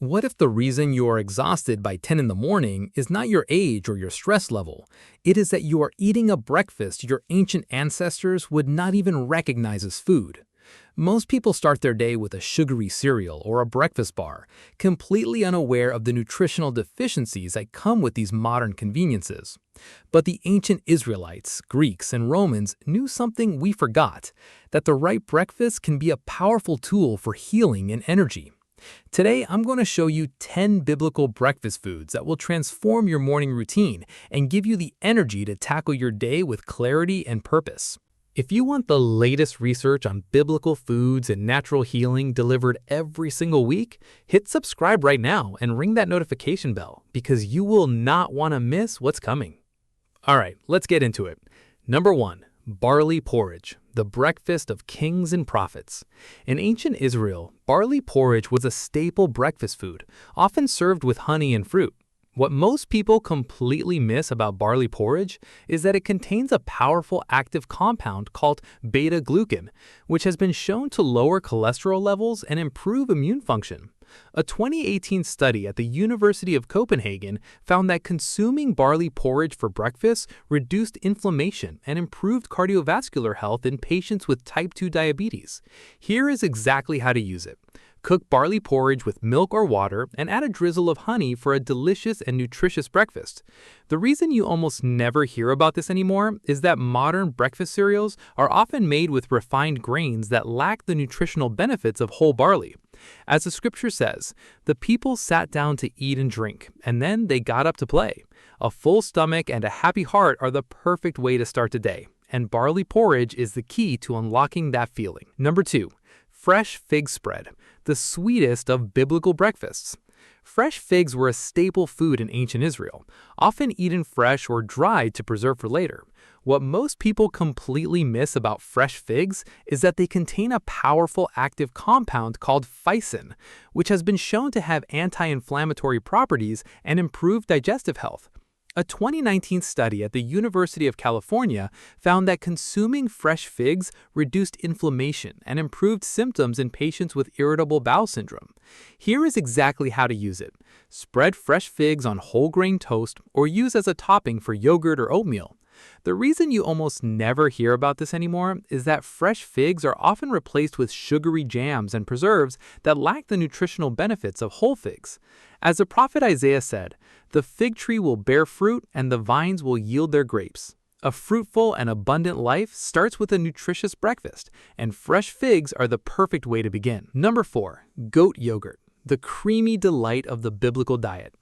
What if the reason you are exhausted by 10 in the morning is not your age or your stress level? It is that you are eating a breakfast your ancient ancestors would not even recognize as food. Most people start their day with a sugary cereal or a breakfast bar, completely unaware of the nutritional deficiencies that come with these modern conveniences. But the ancient Israelites, Greeks, and Romans knew something we forgot, that the right breakfast can be a powerful tool for healing and energy. Today, I'm going to show you 10 biblical breakfast foods that will transform your morning routine and give you the energy to tackle your day with clarity and purpose. If you want the latest research on biblical foods and natural healing delivered every single week, hit subscribe right now and ring that notification bell because you will not want to miss what's coming. All right, let's get into it. Number 1. Barley porridge, the breakfast of kings and prophets. In ancient Israel, barley porridge was a staple breakfast food, often served with honey and fruit. What most people completely miss about barley porridge is that it contains a powerful active compound called beta-glucan, which has been shown to lower cholesterol levels and improve immune function. A 2018 study at the University of Copenhagen found that consuming barley porridge for breakfast reduced inflammation and improved cardiovascular health in patients with type 2 diabetes. Here is exactly how to use it. Cook barley porridge with milk or water and add a drizzle of honey for a delicious and nutritious breakfast. The reason you almost never hear about this anymore is that modern breakfast cereals are often made with refined grains that lack the nutritional benefits of whole barley. As the scripture says, the people sat down to eat and drink, and then they got up to play. A full stomach and a happy heart are the perfect way to start the day, and barley porridge is the key to unlocking that feeling. Number 2. Fresh fig spread, the sweetest of biblical breakfasts. Fresh figs were a staple food in ancient Israel, often eaten fresh or dried to preserve for later. What most people completely miss about fresh figs is that they contain a powerful active compound called phycin, which has been shown to have anti-inflammatory properties and improve digestive health. A 2019 study at the University of California found that consuming fresh figs reduced inflammation and improved symptoms in patients with irritable bowel syndrome. Here is exactly how to use it. Spread fresh figs on whole grain toast or use as a topping for yogurt or oatmeal. The reason you almost never hear about this anymore is that fresh figs are often replaced with sugary jams and preserves that lack the nutritional benefits of whole figs. As the prophet Isaiah said, "The fig tree will bear fruit and the vines will yield their grapes." A fruitful and abundant life starts with a nutritious breakfast, and fresh figs are the perfect way to begin. Number 4. Goat yogurt, the creamy delight of the biblical diet.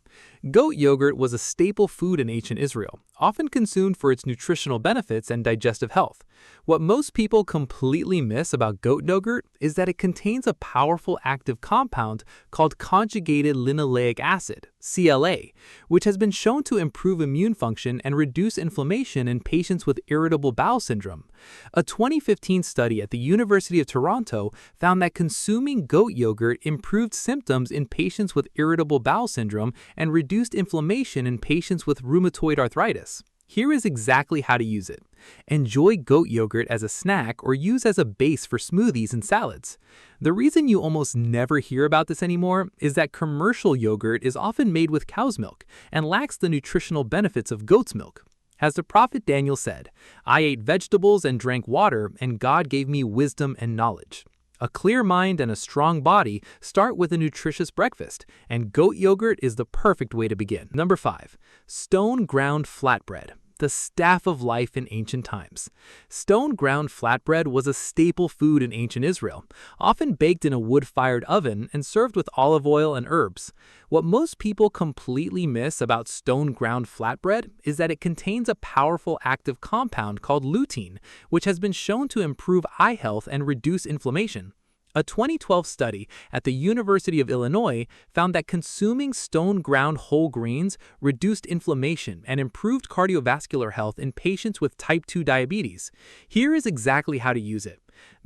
Goat yogurt was a staple food in ancient Israel, often consumed for its nutritional benefits and digestive health. What most people completely miss about goat yogurt is that it contains a powerful active compound called conjugated linoleic acid, CLA, which has been shown to improve immune function and reduce inflammation in patients with irritable bowel syndrome. A 2015 study at the University of Toronto found that consuming goat yogurt improved symptoms in patients with irritable bowel syndrome and reduced inflammation in patients with rheumatoid arthritis. Here is exactly how to use it. Enjoy goat yogurt as a snack or use as a base for smoothies and salads. The reason you almost never hear about this anymore is that commercial yogurt is often made with cow's milk and lacks the nutritional benefits of goat's milk. As the prophet Daniel said, "I ate vegetables and drank water, and God gave me wisdom and knowledge." A clear mind and a strong body start with a nutritious breakfast, and goat yogurt is the perfect way to begin. Number 5. Stone ground flatbread, the staff of life in ancient times. Stone ground flatbread was a staple food in ancient Israel, often baked in a wood-fired oven and served with olive oil and herbs. What most people completely miss about stone ground flatbread is that it contains a powerful active compound called lutein, which has been shown to improve eye health and reduce inflammation. A 2012 study at the University of Illinois found that consuming stone ground whole grains reduced inflammation and improved cardiovascular health in patients with type 2 diabetes. Here is exactly how to use it.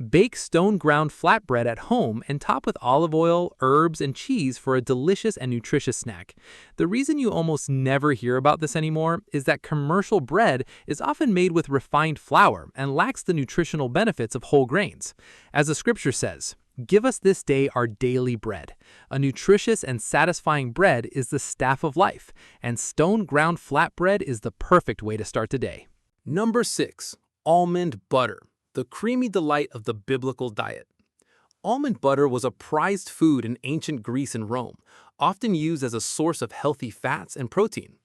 Bake stone ground flatbread at home and top with olive oil, herbs, and cheese for a delicious and nutritious snack. The reason you almost never hear about this anymore is that commercial bread is often made with refined flour and lacks the nutritional benefits of whole grains. As the scripture says, Give us this day our daily bread. A nutritious and satisfying bread is the staff of life, and stone ground flatbread is the perfect way to start the day. Number 6. Almond butter, the creamy delight of the biblical diet. Almond butter was a prized food in ancient Greece and Rome, often used as a source of healthy fats and protein.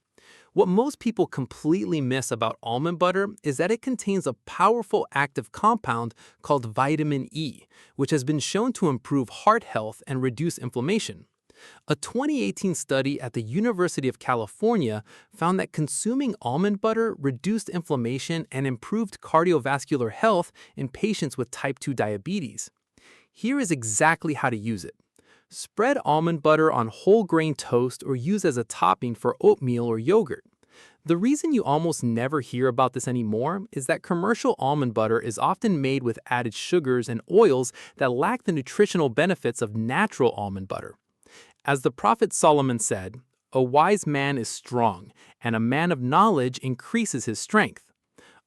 What most people completely miss about almond butter is that it contains a powerful active compound called vitamin E, which has been shown to improve heart health and reduce inflammation. A 2018 study at the University of California found that consuming almond butter reduced inflammation and improved cardiovascular health in patients with type 2 diabetes. Here is exactly how to use it. Spread almond butter on whole grain toast or use as a topping for oatmeal or yogurt. The reason you almost never hear about this anymore is that commercial almond butter is often made with added sugars and oils that lack the nutritional benefits of natural almond butter. As the prophet Solomon said, "A wise man is strong, and a man of knowledge increases his strength."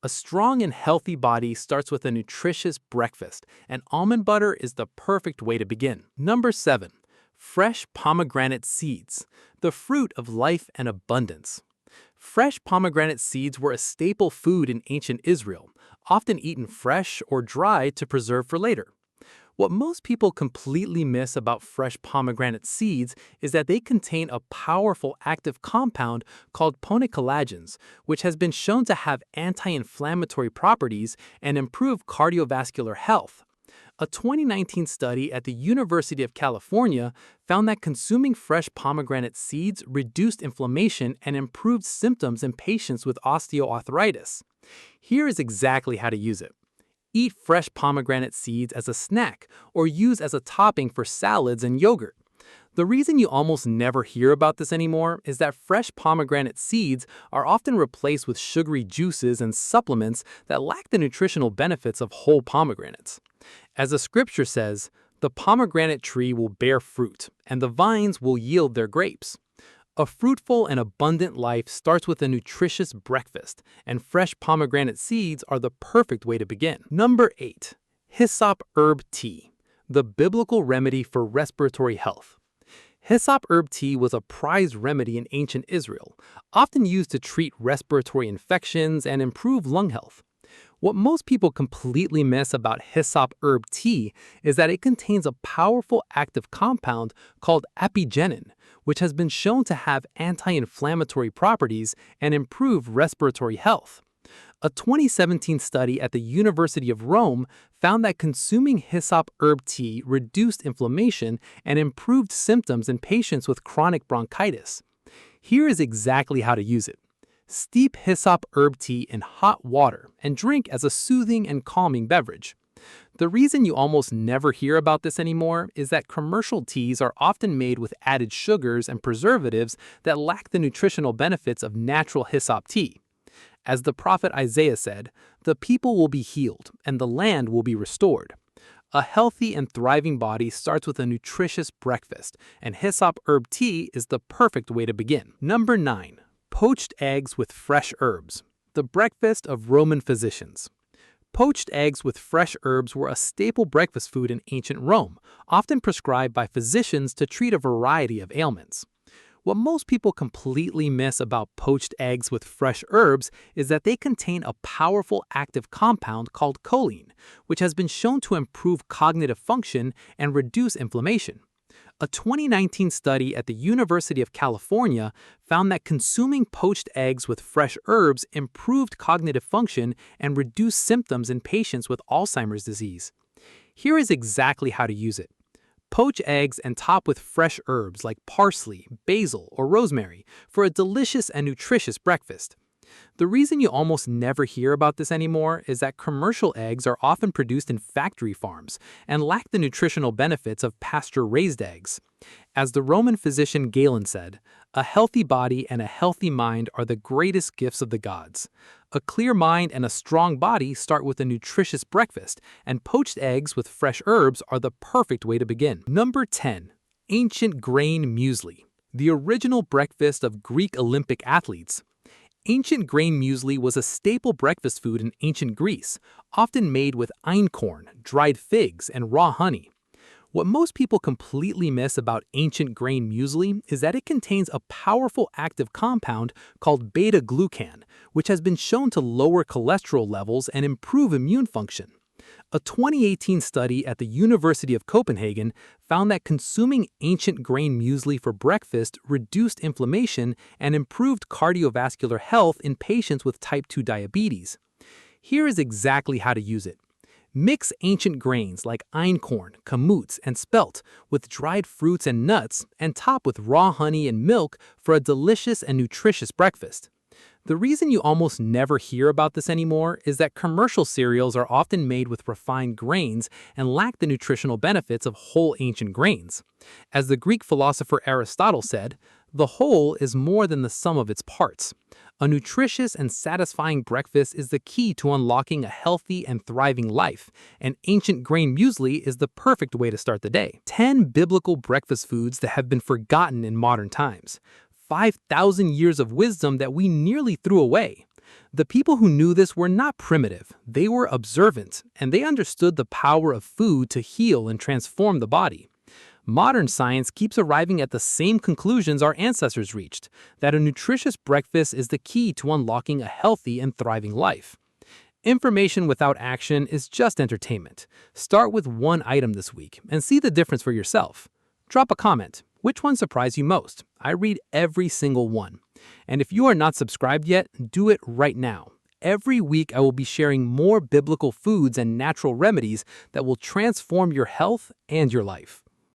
A strong and healthy body starts with a nutritious breakfast, and almond butter is the perfect way to begin. Number 7. Fresh pomegranate seeds, the fruit of life and abundance. Fresh pomegranate seeds were a staple food in ancient Israel, often eaten fresh or dry to preserve for later. What most people completely miss about fresh pomegranate seeds is that they contain a powerful active compound called polycollagens, which has been shown to have anti-inflammatory properties and improve cardiovascular health. A 2019 study at the University of California found that consuming fresh pomegranate seeds reduced inflammation and improved symptoms in patients with osteoarthritis. Here is exactly how to use it. Eat fresh pomegranate seeds as a snack or use as a topping for salads and yogurt. The reason you almost never hear about this anymore is that fresh pomegranate seeds are often replaced with sugary juices and supplements that lack the nutritional benefits of whole pomegranates. As the scripture says, "The pomegranate tree will bear fruit, and the vines will yield their grapes." A fruitful and abundant life starts with a nutritious breakfast, and fresh pomegranate seeds are the perfect way to begin. Number 8. Hyssop herb tea, the biblical remedy for respiratory health. Hyssop herb tea was a prized remedy in ancient Israel, often used to treat respiratory infections and improve lung health. What most people completely miss about hyssop herb tea is that it contains a powerful active compound called apigenin, which has been shown to have anti-inflammatory properties and improve respiratory health. A 2017 study at the University of Rome found that consuming hyssop herb tea reduced inflammation and improved symptoms in patients with chronic bronchitis. Here is exactly how to use it. Steep hyssop herb tea in hot water and drink as a soothing and calming beverage. The reason you almost never hear about this anymore is that commercial teas are often made with added sugars and preservatives that lack the nutritional benefits of natural hyssop tea. As the prophet Isaiah said, "The people will be healed and the land will be restored." A healthy and thriving body starts with a nutritious breakfast, and hyssop herb tea is the perfect way to begin. Number 9. Poached eggs with fresh herbs, the breakfast of Roman physicians. Poached eggs with fresh herbs were a staple breakfast food in ancient Rome, often prescribed by physicians to treat a variety of ailments. What most people completely miss about poached eggs with fresh herbs is that they contain a powerful active compound called choline, which has been shown to improve cognitive function and reduce inflammation. A 2019 study at the University of California found that consuming poached eggs with fresh herbs improved cognitive function and reduced symptoms in patients with Alzheimer's disease. Here is exactly how to use it. Poach eggs and top with fresh herbs like parsley, basil, or rosemary for a delicious and nutritious breakfast. The reason you almost never hear about this anymore is that commercial eggs are often produced in factory farms and lack the nutritional benefits of pasture-raised eggs. As the Roman physician Galen said, "A healthy body and a healthy mind are the greatest gifts of the gods." A clear mind and a strong body start with a nutritious breakfast, and poached eggs with fresh herbs are the perfect way to begin. Number 10. Ancient grain muesli, the original breakfast of Greek Olympic athletes. Ancient grain muesli was a staple breakfast food in ancient Greece, often made with einkorn, dried figs, and raw honey. What most people completely miss about ancient grain muesli is that it contains a powerful active compound called beta-glucan, which has been shown to lower cholesterol levels and improve immune function. A 2018 study at the University of Copenhagen found that consuming ancient grain muesli for breakfast reduced inflammation and improved cardiovascular health in patients with type 2 diabetes. Here is exactly how to use it. Mix ancient grains like einkorn, kamut, and spelt with dried fruits and nuts and top with raw honey and milk for a delicious and nutritious breakfast. The reason you almost never hear about this anymore is that commercial cereals are often made with refined grains and lack the nutritional benefits of whole ancient grains. As the Greek philosopher Aristotle said, the whole is more than the sum of its parts. A nutritious and satisfying breakfast is the key to unlocking a healthy and thriving life, and ancient grain muesli is the perfect way to start the day. 10 biblical breakfast foods that have been forgotten in modern times. 5,000 years of wisdom that we nearly threw away. The people who knew this were not primitive, they were observant, and they understood the power of food to heal and transform the body. Modern science keeps arriving at the same conclusions our ancestors reached, that a nutritious breakfast is the key to unlocking a healthy and thriving life. Information without action is just entertainment. Start with one item this week and see the difference for yourself. Drop a comment. Which one surprised you most? I read every single one. And if you are not subscribed yet, do it right now. Every week I will be sharing more biblical foods and natural remedies that will transform your health and your life.